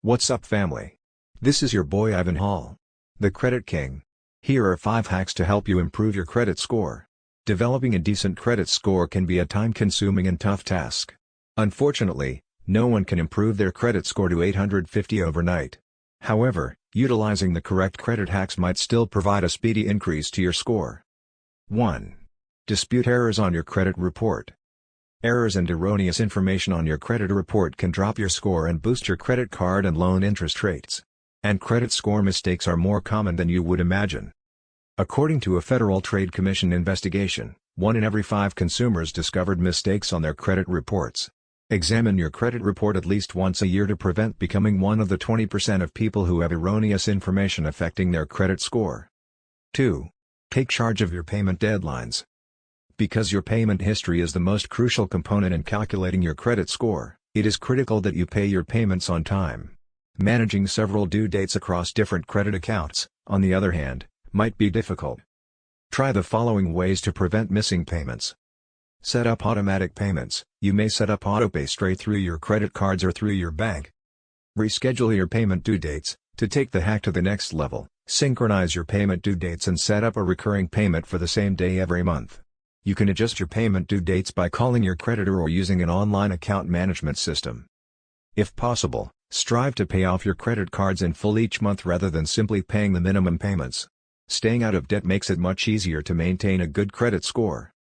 What's up, family? This is your boy Ivan Hall, the Credit King. Here are 5 hacks to help you improve your credit score. Developing a decent credit score can be a time-consuming and tough task. Unfortunately, no one can improve their credit score to 850 overnight. However, utilizing the correct credit hacks might still provide a speedy increase to your score. 1. Dispute errors on your credit report. Errors and erroneous information on your credit report can drop your score and boost your credit card and loan interest rates. And credit score mistakes are more common than you would imagine. According to a Federal Trade Commission investigation, 1 in every 5 consumers discovered mistakes on their credit reports. Examine your credit report at least once a year to prevent becoming one of the 20% of people who have erroneous information affecting their credit score. 2. Take charge of your payment deadlines. Because your payment history is the most crucial component in calculating your credit score, it is critical that you pay your payments on time. Managing several due dates across different credit accounts, on the other hand, might be difficult. Try the following ways to prevent missing payments. Set up automatic payments. You may set up autopay straight through your credit cards or through your bank. Reschedule your payment due dates. To take the hack to the next level, synchronize your payment due dates and set up a recurring payment for the same day every month. You can adjust your payment due dates by calling your creditor or using an online account management system. If possible, strive to pay off your credit cards in full each month rather than simply paying the minimum payments. Staying out of debt makes it much easier to maintain a good credit score.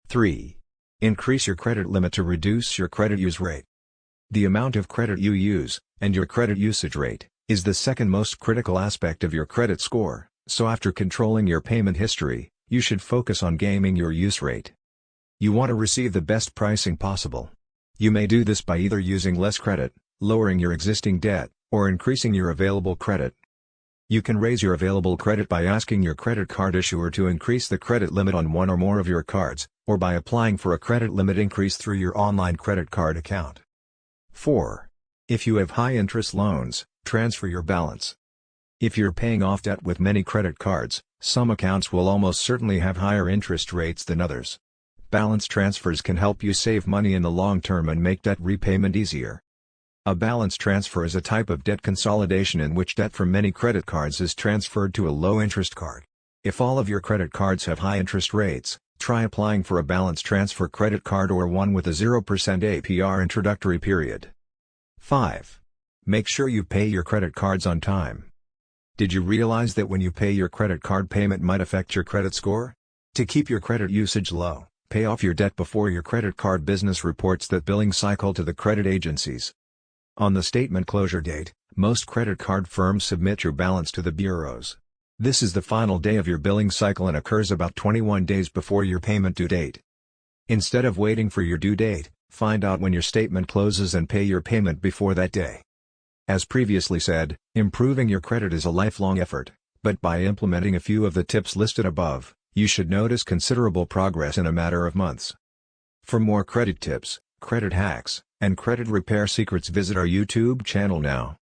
3. Increase your credit limit to reduce your credit use rate. The amount of credit you use, and your credit usage rate, is the second most critical aspect of your credit score, so after controlling your payment history, you should focus on gaming your use rate. You want to receive the best pricing possible. You may do this by either using less credit, lowering your existing debt, or increasing your available credit. You can raise your available credit by asking your credit card issuer to increase the credit limit on one or more of your cards, or by applying for a credit limit increase through your online credit card account. 4. If you have high-interest loans, transfer your balance. If you're paying off debt with many credit cards, some accounts will almost certainly have higher interest rates than others. Balance transfers can help you save money in the long term and make debt repayment easier. A balance transfer is a type of debt consolidation in which debt from many credit cards is transferred to a low-interest card. If all of your credit cards have high interest rates, try applying for a balance transfer credit card or one with a 0% APR introductory period. 5. Make sure you pay your credit cards on time. Did you realize that when you pay your credit card payment might affect your credit score? To keep your credit usage low, pay off your debt before your credit card business reports that billing cycle to the credit agencies. On the statement closure date, most credit card firms submit your balance to the bureaus. This is the final day of your billing cycle and occurs about 21 days before your payment due date. Instead of waiting for your due date, find out when your statement closes and pay your payment before that day. As previously said, improving your credit is a lifelong effort, but by implementing a few of the tips listed above, you should notice considerable progress in a matter of months. For more credit tips, credit hacks, and credit repair secrets, visit our YouTube channel now.